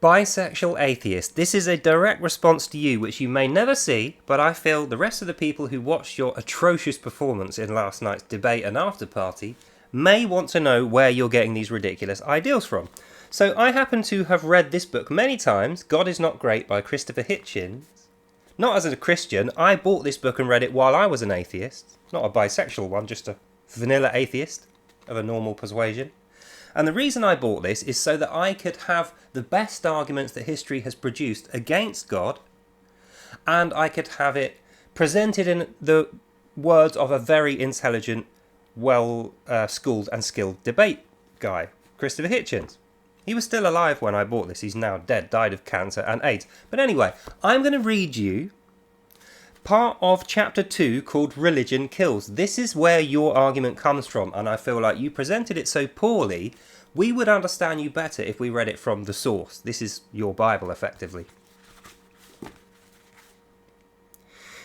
Bisexual Atheist. This is a direct response to you, which you may never see, but I feel the rest of the people who watched your atrocious performance in last night's debate and after party may want to know where you're getting these ridiculous ideals from. So I happen to have read this book many times, God is Not Great by Christopher Hitchins. Not as a Christian, I bought this book and read it while I was an atheist. Not a bisexual one, just a vanilla atheist of a normal persuasion. And the reason I bought this is so that I could have the best arguments that history has produced against God, and I could have it presented in the words of a very intelligent, well-schooled and skilled debate guy, Christopher Hitchins. He was still alive when I bought this. He's now dead, died of cancer and AIDS. But anyway, I'm going to read you part of chapter 2 called Religion Kills. This is where your argument comes from, and I feel like you presented it so poorly, we would understand you better if we read it from the source. This is your Bible, effectively.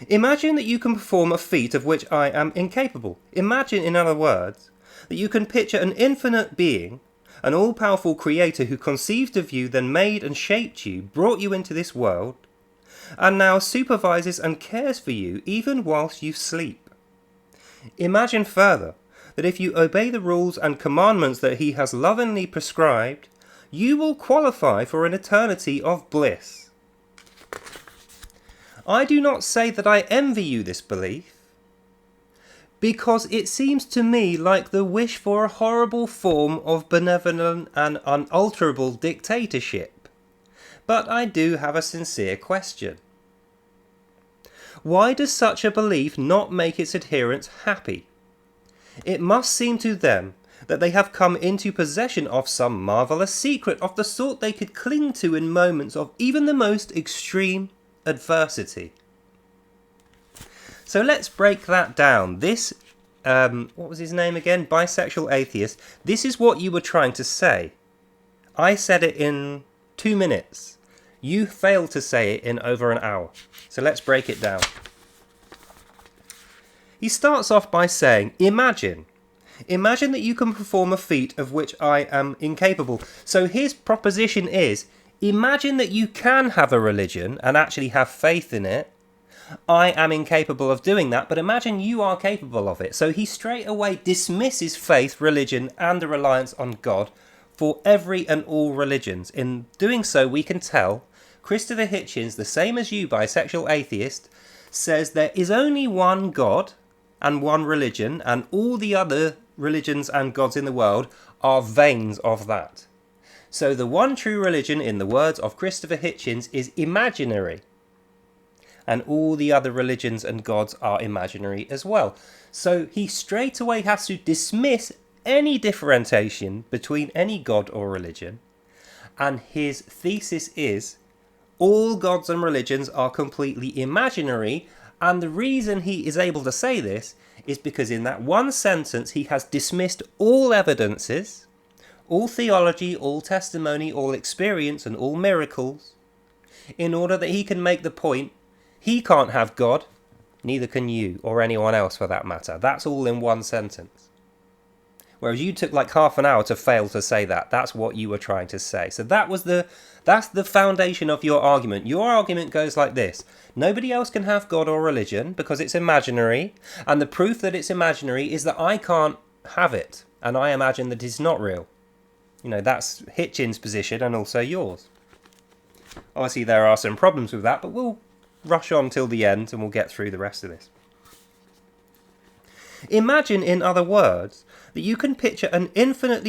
Imagine that you can perform a feat of which I am incapable. Imagine, in other words, that you can picture an infinite being, an all-powerful creator who conceived of you, then made and shaped you, brought you into this world, and now supervises and cares for you even whilst you sleep. Imagine further that if you obey the rules and commandments that he has lovingly prescribed, you will qualify for an eternity of bliss. I do not say that I envy you this belief, because it seems to me like the wish for a horrible form of benevolent and unalterable dictatorship. But I do have a sincere question. Why does such a belief not make its adherents happy? It must seem to them that they have come into possession of some marvellous secret of the sort they could cling to in moments of even the most extreme adversity. So let's break that down. This, what was his name again? Bisexual Atheist. This is what you were trying to say. I said it in 2 minutes. You failed to say it in over an hour. So let's break it down. He starts off by saying, imagine that you can perform a feat of which I am incapable. So his proposition is, imagine that you can have a religion and actually have faith in it. I am incapable of doing that, but imagine you are capable of it. So he straight away dismisses faith, religion, and the reliance on God for every and all religions. In doing so, we can tell Christopher Hitchins, the same as you, Bisexual Atheist, says there is only one God and one religion, and all the other religions and gods in the world are veins of that. So the one true religion, in the words of Christopher Hitchins, is imaginary. And all the other religions and gods are imaginary as well. So he straight away has to dismiss any differentiation between any god or religion. And his thesis is, all gods and religions are completely imaginary. And the reason he is able to say this is because in that one sentence he has dismissed all evidences, all theology, all testimony, all experience, and all miracles, in order that he can make the point, he can't have God, neither can you, or anyone else for that matter. That's all in one sentence. Whereas you took like half an hour to fail to say that. That's what you were trying to say. So that's the foundation of your argument. Your argument goes like this. Nobody else can have God or religion because it's imaginary. And the proof that it's imaginary is that I can't have it. And I imagine that it's not real. You know, that's Hitchins' position and also yours. Obviously, there are some problems with that, but we'll rush on till the end and we'll get through the rest of this. Imagine, in other words, that you can picture an infinite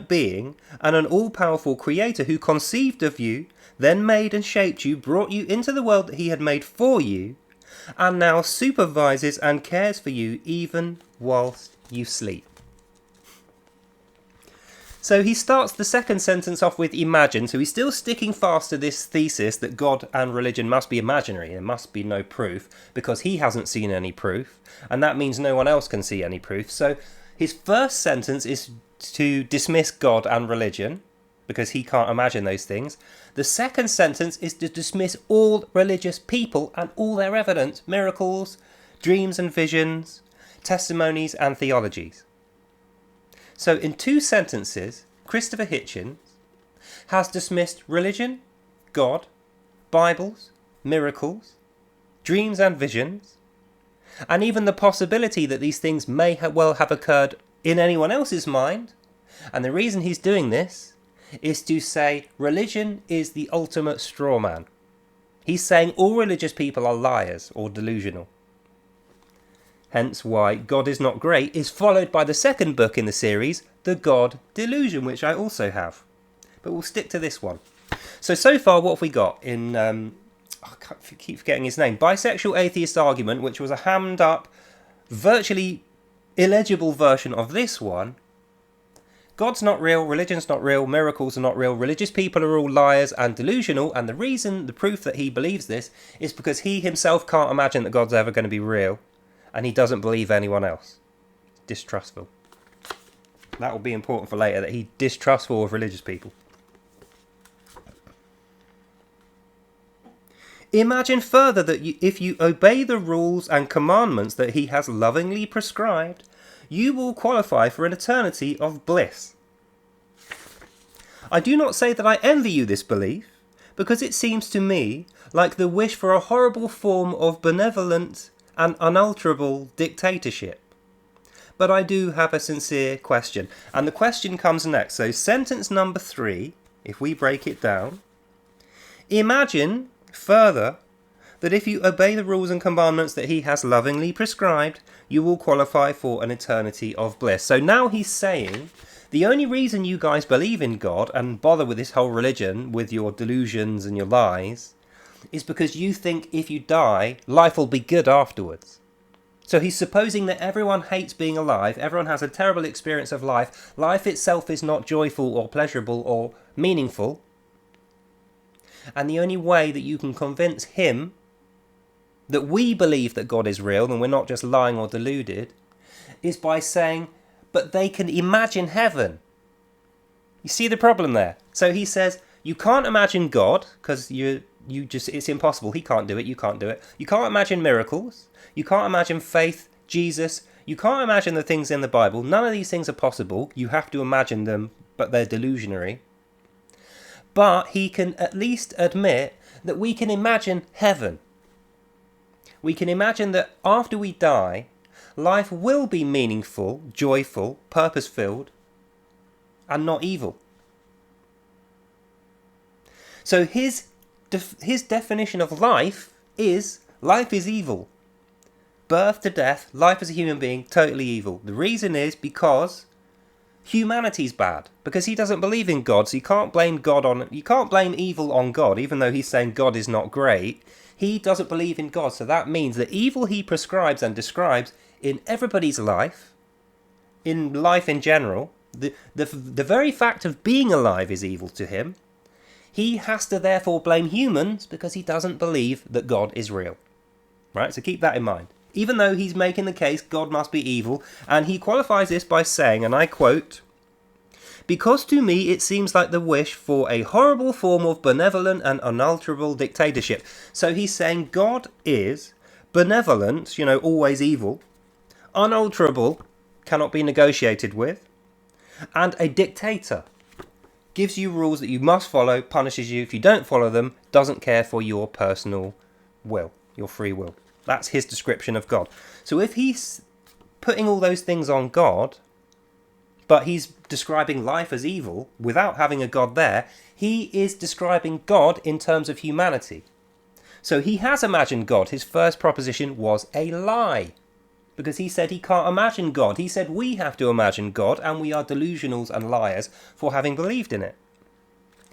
being and an all-powerful creator who conceived of you, then made and shaped you, brought you into the world that he had made for you, and now supervises and cares for you even whilst you sleep. So he starts the second sentence off with imagine, so he's still sticking fast to this thesis that God and religion must be imaginary. There must be no proof, because he hasn't seen any proof, and that means no one else can see any proof. So his first sentence is to dismiss God and religion, because he can't imagine those things. The second sentence is to dismiss all religious people and all their evidence, miracles, dreams and visions, testimonies and theologies. So in 2 sentences, Christopher Hitchins has dismissed religion, God, Bibles, miracles, dreams and visions, and even the possibility that these things may well have occurred in anyone else's mind. And the reason he's doing this is to say religion is the ultimate straw man. He's saying all religious people are liars or delusional. Hence why God is Not Great is followed by the second book in the series, The God Delusion, which I also have. But we'll stick to this one. So far what have we got in, I keep forgetting his name, Bisexual Atheist Argument, which was a hammed up, virtually illegible version of this one. God's not real, religion's not real, miracles are not real, religious people are all liars and delusional, and the proof that he believes this is because he himself can't imagine that God's ever going to be real, and he doesn't believe anyone else. Distrustful. That will be important for later, that he's distrustful of religious people. Imagine further that if you obey the rules and commandments that he has lovingly prescribed, you will qualify for an eternity of bliss. I do not say that I envy you this belief, because it seems to me like the wish for a horrible form of benevolent and unalterable dictatorship. But I do have a sincere question, and the question comes next. So sentence number 3, if we break it down, imagine further that if you obey the rules and commandments that he has lovingly prescribed, you will qualify for an eternity of bliss. So now he's saying, the only reason you guys believe in God and bother with this whole religion, with your delusions and your lies, is because you think if you die, life will be good afterwards. So he's supposing that everyone hates being alive, everyone has a terrible experience of life, life itself is not joyful or pleasurable or meaningful. And the only way that you can convince him that we believe that God is real and we're not just lying or deluded is by saying, but they can imagine heaven. You see the problem there? So he says, you can't imagine God because it's impossible. He can't do it. You can't do it. You can't imagine miracles. You can't imagine faith, Jesus. You can't imagine the things in the Bible. None of these things are possible. You have to imagine them, but they're delusionary. But he can at least admit that we can imagine heaven. We can imagine that after we die, life will be meaningful, joyful, purpose-filled, and not evil. So his definition of life is evil. Birth to death, life as a human being, totally evil. The reason is because humanity's bad, because he doesn't believe in God, so you can't blame evil on God, even though he's saying God is not great. He doesn't believe in God, so that means that evil he prescribes and describes in everybody's life, in life in general, the very fact of being alive is evil to him. He has to therefore blame humans because he doesn't believe that God is real. Right, so keep that in mind. Even though he's making the case God must be evil, and he qualifies this by saying, and I quote, "Because to me it seems like the wish for a horrible form of benevolent and unalterable dictatorship." So he's saying God is benevolent, always evil, unalterable, cannot be negotiated with, and a dictator. Gives you rules that you must follow, punishes you if you don't follow them, doesn't care for your personal will, your free will. That's his description of God. So if he's putting all those things on God, but he's describing life as evil without having a God there, he is describing God in terms of humanity. So he has imagined God. His first proposition was a lie, because he said he can't imagine God. He said we have to imagine God, and we are delusionals and liars for having believed in it.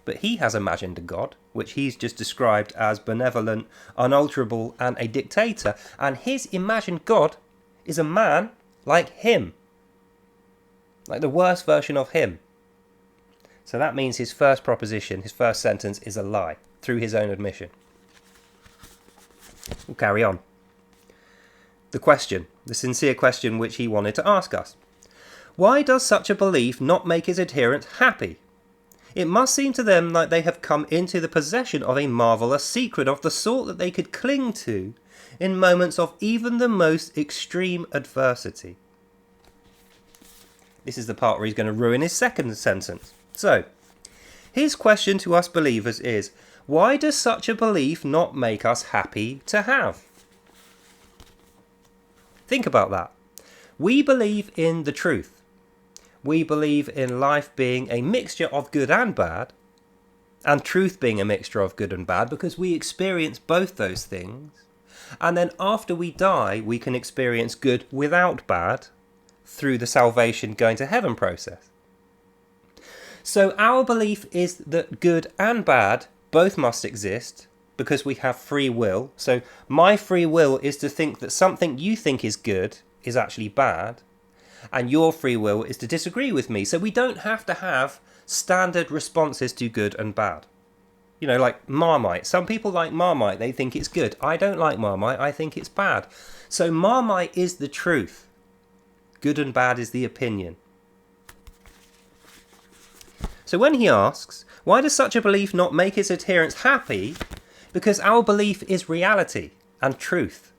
But he has imagined a God, which he's just described as benevolent, unalterable, and a dictator. And his imagined God is a man like him. Like the worst version of him. So that means his first proposition, his first sentence, is a lie, through his own admission. We'll carry on. The question, the sincere question which he wanted to ask us. Why does such a belief not make his adherents happy? It must seem to them like they have come into the possession of a marvellous secret of the sort that they could cling to in moments of even the most extreme adversity. This is the part where he's going to ruin his second sentence. So, His question to us believers is, why does such a belief not make us happy to have? Think about that. We believe in the truth. We believe in life being a mixture of good and bad, and truth being a mixture of good and bad, because we experience both those things. And then after we die, we can experience good without bad through the salvation going to heaven process. So our belief is that good and bad both must exist because we have free will. So my free will is to think that something you think is good is actually bad, and your free will is to disagree with me. So we don't have to have standard responses to good and bad. You know, like Marmite. Some people like Marmite, they think it's good. I don't like Marmite, I think it's bad. So Marmite is the truth. Good and bad is the opinion. So when he asks, why does such a belief not make its adherents happy? Because our belief is reality and truth.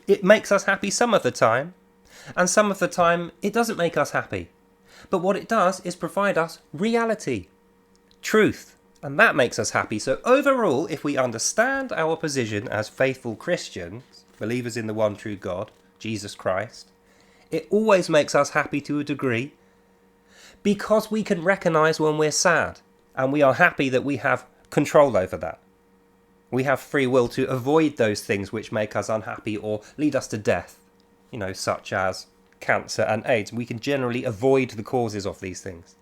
It makes us happy some of the time, and some of the time it doesn't make us happy. But what it does is provide us reality, truth, and that makes us happy. So overall, if we understand our position as faithful Christians, believers in the one true God, Jesus Christ, it always makes us happy to a degree, because we can recognise when we're sad, and we are happy that we have control over that. We have free will to avoid those things which make us unhappy or lead us to death, you know, such as cancer and AIDS. We can generally avoid the causes of these things.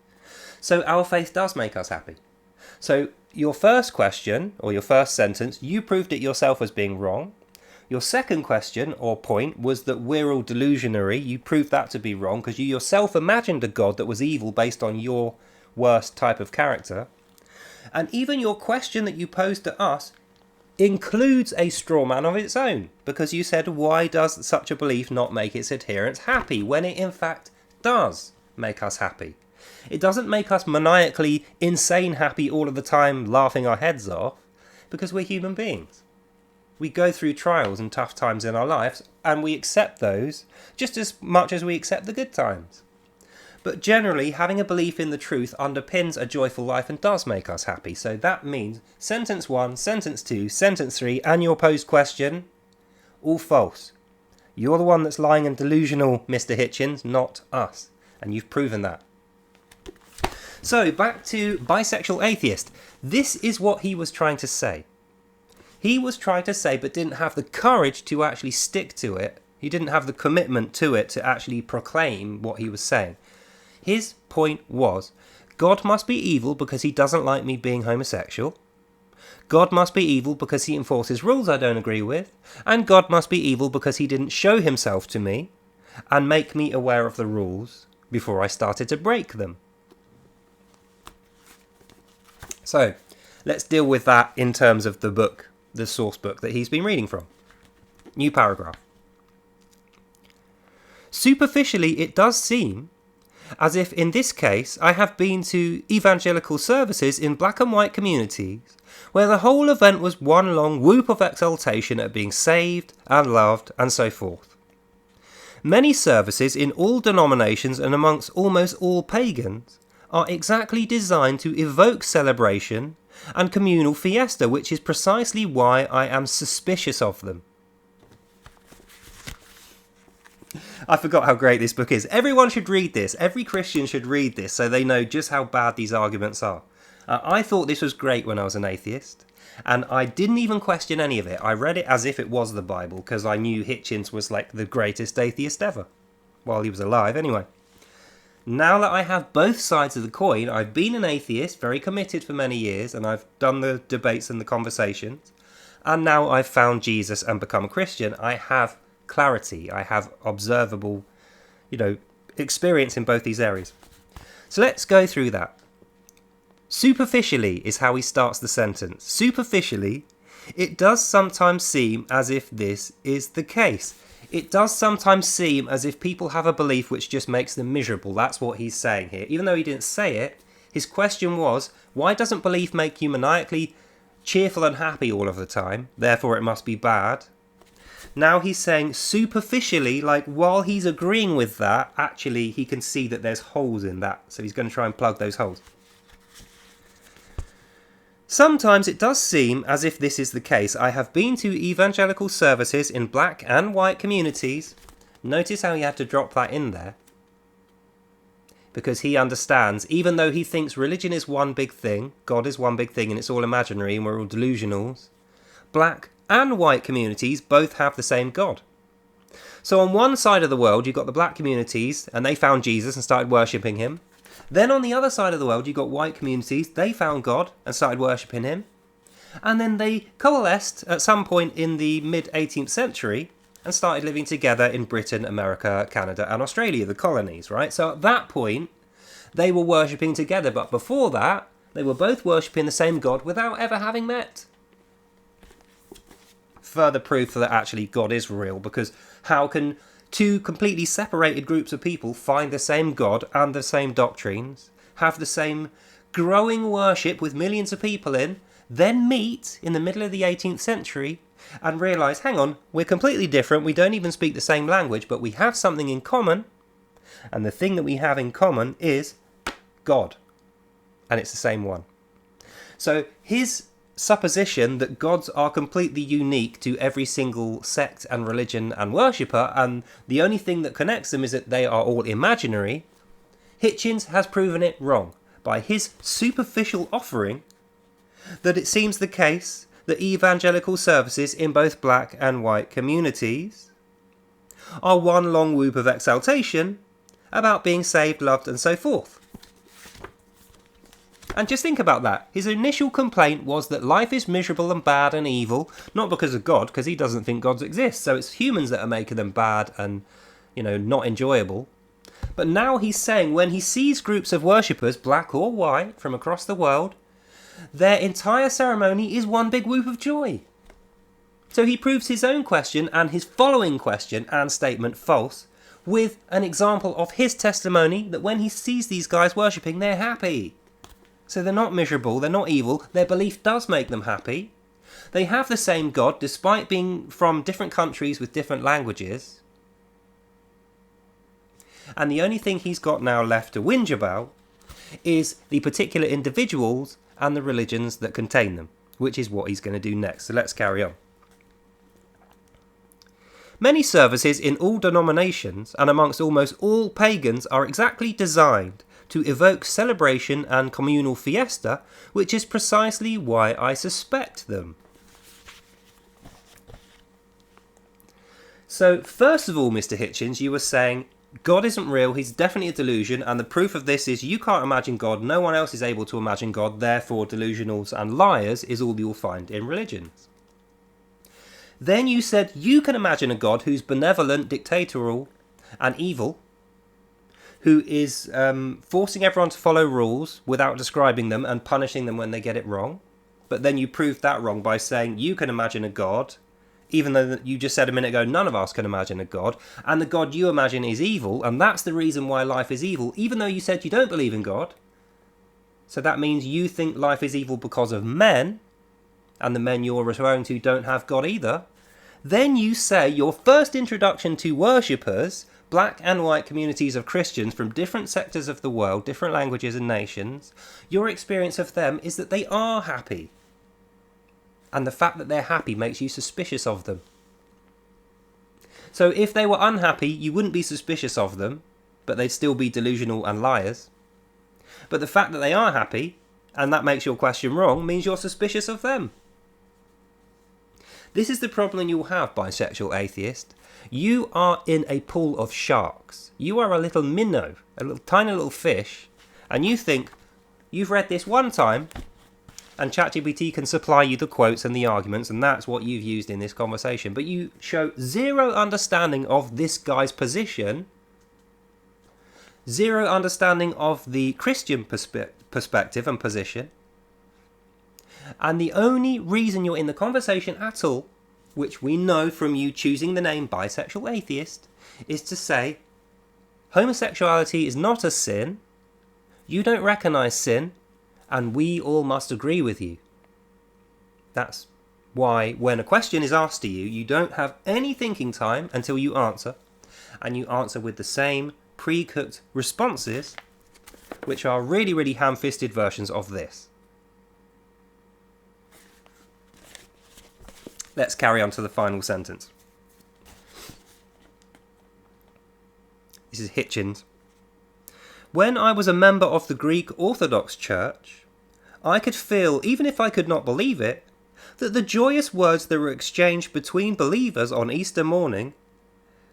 So our faith does make us happy. So your first question, or your first sentence, you proved it yourself as being wrong. Your second question, or point, was that we're all delusionary. You proved that to be wrong because you yourself imagined a God that was evil based on your worst type of character. And even your question that you posed to us includes a straw man of its own, because you said, why does such a belief not make its adherents happy, when it in fact does make us happy? It doesn't make us maniacally insane happy all of the time, laughing our heads off, because we're human beings. We go through trials and tough times in our lives, and we accept those just as much as we accept the good times. But generally, having a belief in the truth underpins a joyful life and does make us happy. So that means sentence 1, sentence 2, sentence 3, and your posed question, all false. You're the one that's lying and delusional, Mr. Hitchins, not us. And you've proven that. So back to Bisexual Atheist. This is what he was trying to say. He was trying to say, but didn't have the courage to actually stick to it. He didn't have the commitment to it to actually proclaim what he was saying. His point was, God must be evil because he doesn't like me being homosexual. God must be evil because he enforces rules I don't agree with. And God must be evil because he didn't show himself to me and make me aware of the rules before I started to break them. So, let's deal with that in terms of the book, the source book that he's been reading from. New paragraph. Superficially, it does seem as if in this case I have been to evangelical services in black and white communities where the whole event was one long whoop of exultation at being saved and loved and so forth. Many services in all denominations and amongst almost all pagans are exactly designed to evoke celebration and communal fiesta, which is precisely why I am suspicious of them. I forgot how great this book is. Everyone should read this. Every Christian should read this so they know just how bad these arguments are. I thought this was great when I was an atheist, and I didn't even question any of it. I read it as if it was the Bible because I knew Hitchins was like the greatest atheist ever. While he was alive, anyway. Now that I have both sides of the coin, I've been an atheist, very committed for many years, and I've done the debates and the conversations, and now I've found Jesus and become a Christian, I have clarity, I have observable, experience in both these areas. So let's go through that. Superficially is how he starts the sentence. Superficially, it does sometimes seem as if this is the case. It does sometimes seem as if people have a belief which just makes them miserable. That's what he's saying here. Even though he didn't say it, his question was, why doesn't belief make you maniacally cheerful and happy all of the time? Therefore it must be bad. Now he's saying superficially, like while he's agreeing with that, actually he can see that there's holes in that. So he's going to try and plug those holes. Sometimes it does seem as if this is the case. I have been to evangelical services in black and white communities. Notice how he had to drop that in there. Because he understands, even though he thinks religion is one big thing, God is one big thing and it's all imaginary and we're all delusionals, black and white communities both have the same God. So on one side of the world you've got the black communities and they found Jesus and started worshipping him. Then on the other side of the world you've got white communities, they found God and started worshipping him. And then they coalesced at some point in the mid-18th century and started living together in Britain, America, Canada and Australia, the colonies, right? So at that point they were worshipping together, but before that they were both worshipping the same God without ever having met. Further proof that actually God is real, because how can two completely separated groups of people find the same God and the same doctrines, have the same growing worship with millions of people in, then meet in the middle of the 18th century and realise, hang on, we're completely different, we don't even speak the same language, but we have something in common, and the thing that we have in common is God, and it's the same one. So his supposition that gods are completely unique to every single sect and religion and worshipper, and the only thing that connects them is that they are all imaginary, Hitchins has proven it wrong by his superficial offering that it seems the case that evangelical services in both black and white communities are one long whoop of exaltation about being saved, loved and so forth. And just think about that. His initial complaint was that life is miserable and bad and evil, not because of God, because he doesn't think gods exist. So it's humans that are making them bad and, not enjoyable. But now he's saying when he sees groups of worshippers, black or white, from across the world, their entire ceremony is one big whoop of joy. So he proves his own question and his following question and statement false with an example of his testimony that when he sees these guys worshipping, they're happy. So they're not miserable, they're not evil, their belief does make them happy. They have the same God despite being from different countries with different languages. And the only thing he's got now left to whinge about is the particular individuals and the religions that contain them, which is what he's going to do next. So let's carry on. Many services in all denominations and amongst almost all pagans are exactly designed to evoke celebration and communal fiesta, which is precisely why I suspect them. So, first of all, Mr. Hitchins, you were saying God isn't real, he's definitely a delusion, and the proof of this is you can't imagine God, no one else is able to imagine God, therefore delusionals and liars is all you'll find in religions. Then you said you can imagine a God who's benevolent, dictatorial, and evil, who is forcing everyone to follow rules without describing them and punishing them when they get it wrong. But then you proved that wrong by saying you can imagine a God, even though you just said a minute ago none of us can imagine a God, and the God you imagine is evil, and that's the reason why life is evil, even though you said you don't believe in God. So that means you think life is evil because of men, and the men you're referring to don't have God either. Then you say your first introduction to worshippers, black and white communities of Christians from different sectors of the world, different languages and nations, your experience of them is that they are happy. And the fact that they're happy makes you suspicious of them. So if they were unhappy, you wouldn't be suspicious of them, but they'd still be delusional and liars. But the fact that they are happy, and that makes your question wrong, means you're suspicious of them. This is the problem you'll have, bisexual atheist. You are in a pool of sharks. You are a little minnow, a little tiny little fish, and you think you've read this one time and ChatGPT can supply you the quotes and the arguments, and that's what you've used in this conversation. But you show zero understanding of this guy's position, zero understanding of the Christian perspective and position, and the only reason you're in the conversation at all, which we know from you choosing the name bisexual atheist, is to say homosexuality is not a sin, you don't recognise sin, and we all must agree with you. That's why when a question is asked to you, you don't have any thinking time until you answer, and you answer with the same pre-cooked responses, which are really, really ham-fisted versions of this. Let's carry on to the final sentence. This is Hitchins. When I was a member of the Greek Orthodox Church, I could feel, even if I could not believe it, that the joyous words that were exchanged between believers on Easter morning,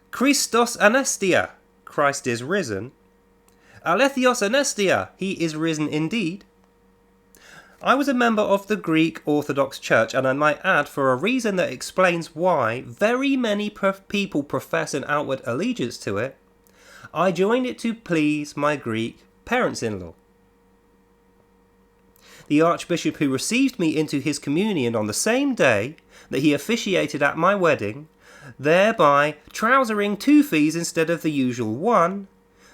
Christos Anestia, Christ is risen, Alethios Anestia, he is risen indeed. I was a member of the Greek Orthodox Church, and I might add, for a reason that explains why very many people profess an outward allegiance to it, I joined it to please my Greek parents-in-law. The Archbishop who received me into his communion on the same day that he officiated at my wedding, thereby trousering 2 fees instead of the usual 1,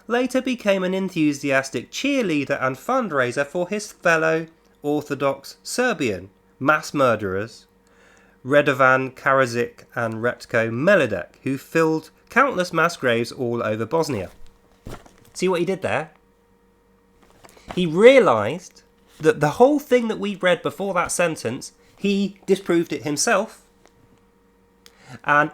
later became an enthusiastic cheerleader and fundraiser for his fellow Orthodox Serbian mass murderers, Radovan Karadzic and Retko Melidek, who filled countless mass graves all over Bosnia. See what he did there? He realised that the whole thing that we read before that sentence, he disproved it himself. And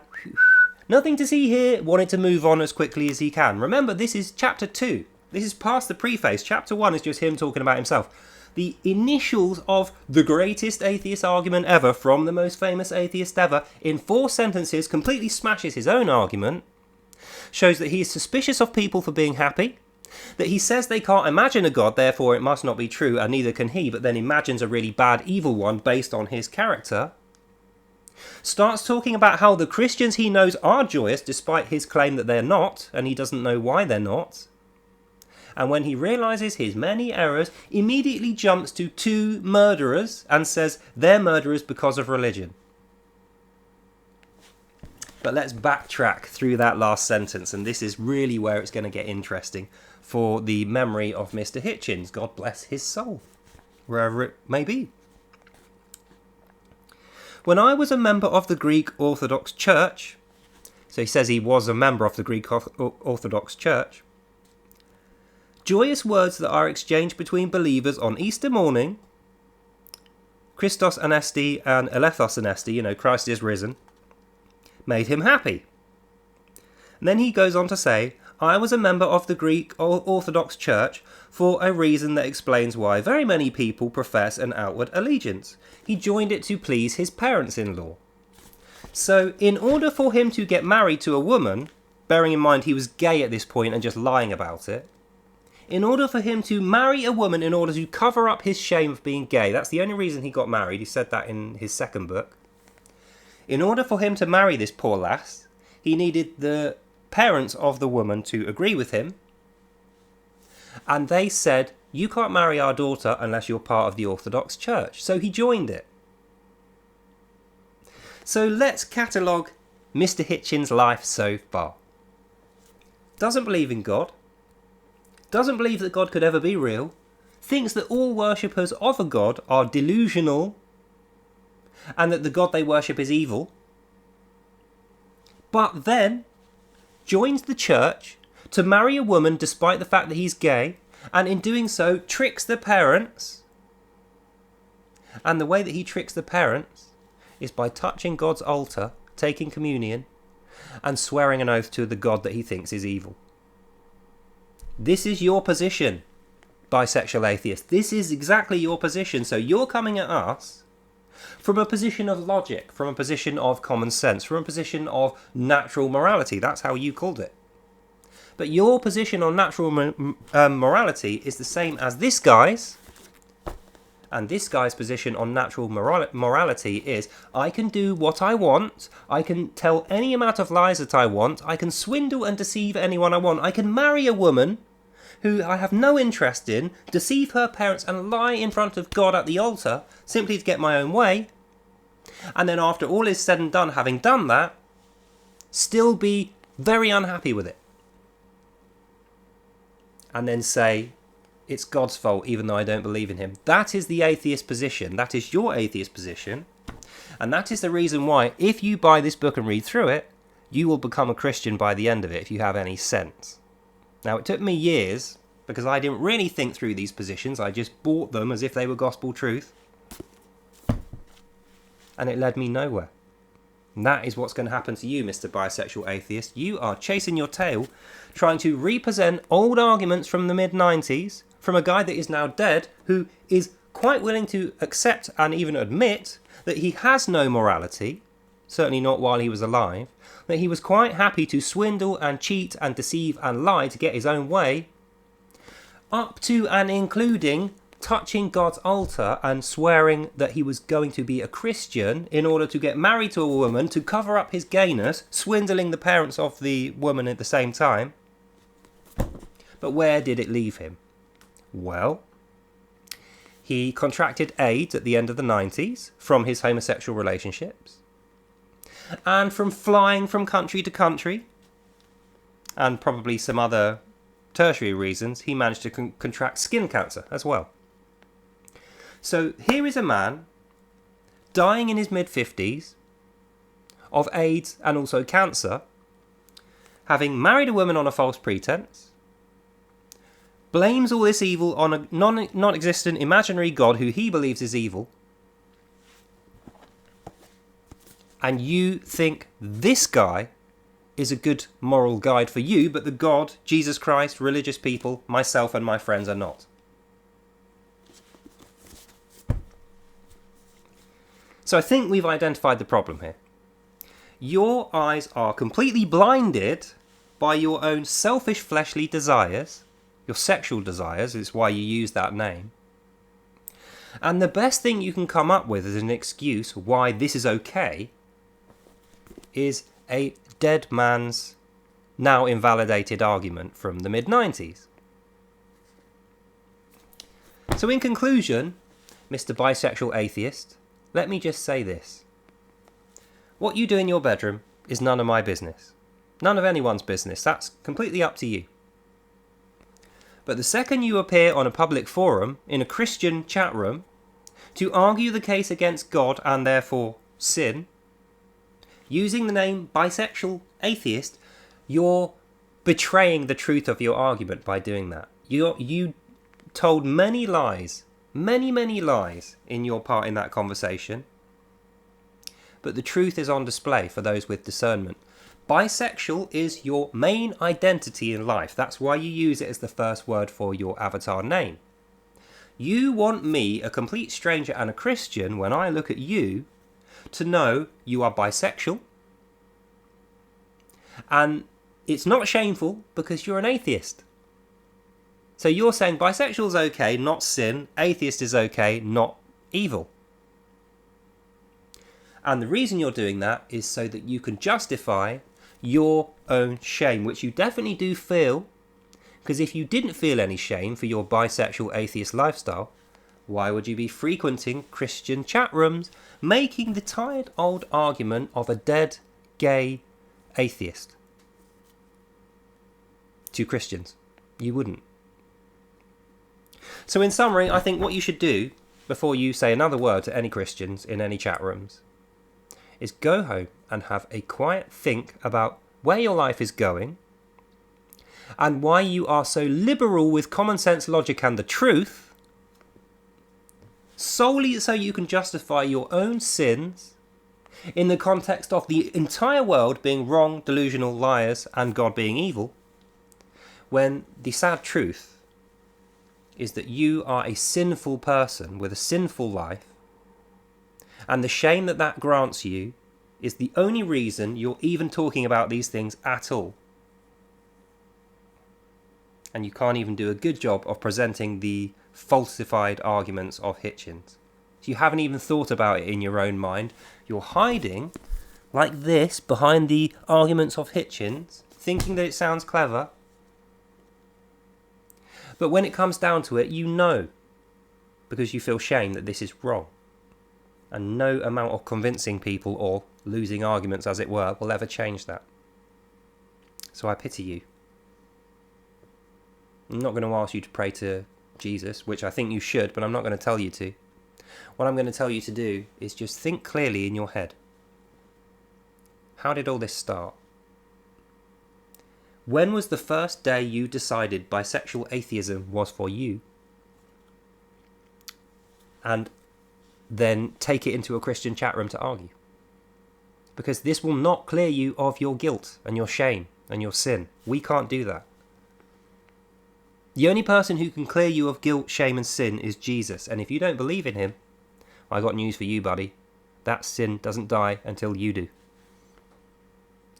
nothing to see here, wanted to move on as quickly as he can. Remember, this is chapter 2. This is past the preface. Chapter 1 is just him talking about himself. The initials of the greatest atheist argument ever, from the most famous atheist ever, in 4 sentences, completely smashes his own argument, shows that he is suspicious of people for being happy, that he says they can't imagine a God, therefore it must not be true, and neither can he, but then imagines a really bad, evil one based on his character, starts talking about how the Christians he knows are joyous, despite his claim that they're not, and he doesn't know why they're not. And when he realises his many errors, immediately jumps to 2 murderers and says they're murderers because of religion. But let's backtrack through that last sentence, and this is really where it's going to get interesting for the memory of Mr. Hitchins. God bless his soul, wherever it may be. When I was a member of the Greek Orthodox Church, so he says he was a member of the Greek Orthodox Church, joyous words that are exchanged between believers on Easter morning, Christos Anesti and Elethos Anesti, Christ is risen, made him happy. And then he goes on to say, I was a member of the Greek Orthodox Church for a reason that explains why very many people profess an outward allegiance. He joined it to please his parents-in-law. So in order for him to get married to a woman, bearing in mind he was gay at this point and just lying about it, in order for him to marry a woman in order to cover up his shame of being gay, that's the only reason he got married, he said that in his second book. In order for him to marry this poor lass, he needed the parents of the woman to agree with him. And they said, you can't marry our daughter unless you're part of the Orthodox Church. So he joined it. So let's catalogue Mr. Hitchins' life so far. Doesn't believe in God. Doesn't believe that God could ever be real. Thinks that all worshippers of a God are delusional and that the God they worship is evil. But then joins the church to marry a woman despite the fact that he's gay, and in doing so tricks the parents. And the way that he tricks the parents is by touching God's altar, taking communion, and swearing an oath to the God that he thinks is evil. This is your position, bisexual atheist. This is exactly your position. So you're coming at us from a position of logic, from a position of common sense, from a position of natural morality. That's how you called it. But your position on natural morality is the same as this guy's. And this guy's position on natural morality is, I can do what I want, I can tell any amount of lies that I want, I can swindle and deceive anyone I want, I can marry a woman who I have no interest in, deceive her parents and lie in front of God at the altar simply to get my own way, and then after all is said and done, having done that, still be very unhappy with it. And then say, it's God's fault even though I don't believe in him. That is the atheist position. That is your atheist position. And that is the reason why, if you buy this book and read through it, you will become a Christian by the end of it if you have any sense. Now, it took me years because I didn't really think through these positions. I just bought them as if they were gospel truth. And it led me nowhere. And that is what's going to happen to you, Mr. Bisexual Atheist. You are chasing your tail, trying to represent old arguments from the mid-90s from a guy that is now dead, who is quite willing to accept and even admit that he has no morality, certainly not while he was alive, that he was quite happy to swindle and cheat and deceive and lie to get his own way, up to and including touching God's altar and swearing that he was going to be a Christian in order to get married to a woman to cover up his gayness, swindling the parents of the woman at the same time. But where did it leave him? Well, he contracted AIDS at the end of the 90s from his homosexual relationships, and from flying from country to country, and probably some other tertiary reasons, he managed to contract skin cancer as well. So here is a man dying in his mid-50s of AIDS and also cancer, having married a woman on a false pretense, blames all this evil on a non-existent imaginary God who he believes is evil, and you think this guy is a good moral guide for you, but the God, Jesus Christ, religious people, myself and my friends are not. So I think we've identified the problem here. Your eyes are completely blinded by your own selfish fleshly desires, your sexual desires, is why you use that name. And the best thing you can come up with as an excuse why this is okay is a dead man's now invalidated argument from the mid-90s. So in conclusion, Mr. Bisexual Atheist, let me just say this. What you do in your bedroom is none of my business. None of anyone's business. That's completely up to you. But the second you appear on a public forum, in a Christian chat room, to argue the case against God and therefore sin, using the name Bisexual Atheist, you're betraying the truth of your argument by doing that. You told many lies in your part in that conversation, but the truth is on display for those with discernment. Bisexual is your main identity in life. That's why you use it as the first word for your avatar name. You want me, a complete stranger and a Christian, when I look at you, to know you are bisexual. And it's not shameful because you're an atheist. So you're saying bisexual is okay, not sin. Atheist is okay, not evil. And the reason you're doing that is so that you can justify your own shame, which you definitely do feel. Because if you didn't feel any shame for your bisexual atheist lifestyle, why would you be frequenting Christian chat rooms, making the tired old argument of a dead, gay atheist to Christians? You wouldn't. So in summary, I think what you should do before you say another word to any Christians in any chat rooms is go home and have a quiet think about where your life is going and why you are so liberal with common sense, logic and the truth, solely so you can justify your own sins in the context of the entire world being wrong, delusional, liars and God being evil, when the sad truth is that you are a sinful person with a sinful life, and the shame that that grants you is the only reason you're even talking about these things at all. And you can't even do a good job of presenting the falsified arguments of Hitchins. So you haven't even thought about it in your own mind. You're hiding like this behind the arguments of Hitchins, thinking that it sounds clever. But when it comes down to it, you know, because you feel shame that this is wrong. And no amount of convincing people or losing arguments, as it were, will ever change that. So I pity you. I'm not going to ask you to pray to Jesus, which I think you should, but I'm not going to tell you to. What I'm going to tell you to do is just think clearly in your head. How did all this start? When was the first day you decided bisexual atheism was for you? And then take it into a Christian chat room to argue. because this will not clear you of your guilt and your shame and your sin. We can't do that. The only person who can clear you of guilt, shame and sin is Jesus. And if you don't believe in him, I got news for you, buddy. That sin doesn't die until you do.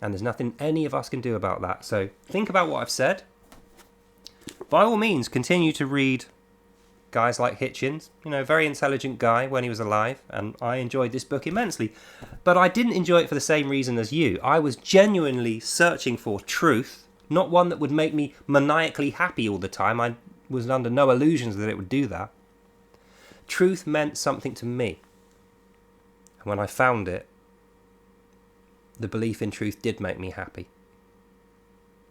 And there's nothing any of us can do about that. So think about what I've said. By all means, continue to read guys like Hitchins, very intelligent guy when he was alive, and I enjoyed this book immensely. But I didn't enjoy it for the same reason as you. I was genuinely searching for truth, not one that would make me maniacally happy all the time. I was under no illusions that it would do that. Truth meant something to me. And when I found it, the belief in truth did make me happy.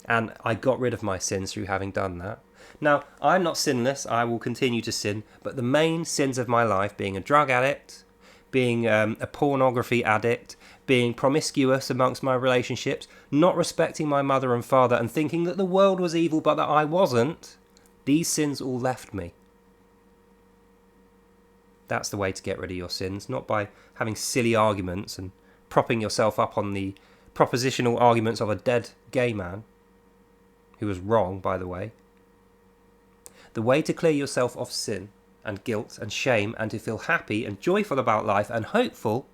And I got rid of my sins through having done that. Now, I'm not sinless. I will continue to sin. But the main sins of my life, being a drug addict, being a pornography addict, being promiscuous amongst my relationships, not respecting my mother and father, and thinking that the world was evil but that I wasn't, these sins all left me. That's the way to get rid of your sins, not by having silly arguments and propping yourself up on the propositional arguments of a dead gay man, who was wrong, by the way. The way to clear yourself of sin and guilt and shame and to feel happy and joyful about life and hopeful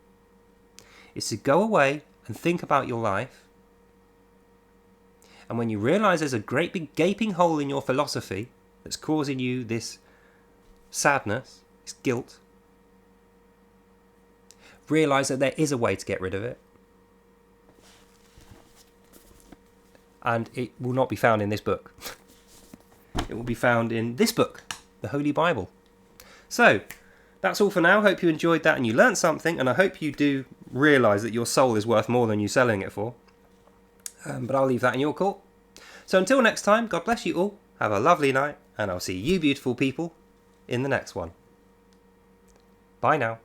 is to go away and think about your life. And when you realise there's a great big gaping hole in your philosophy that's causing you this sadness, this guilt, realise that there is a way to get rid of it. And it will not be found in this book. It will be found in this book, the Holy Bible. So, that's all for now. Hope you enjoyed that and you learnt something, and I hope you do realise that your soul is worth more than you selling it for. But I'll leave that in your court. So until next time, God bless you all. Have a lovely night, and I'll see you beautiful people in the next one. Bye now.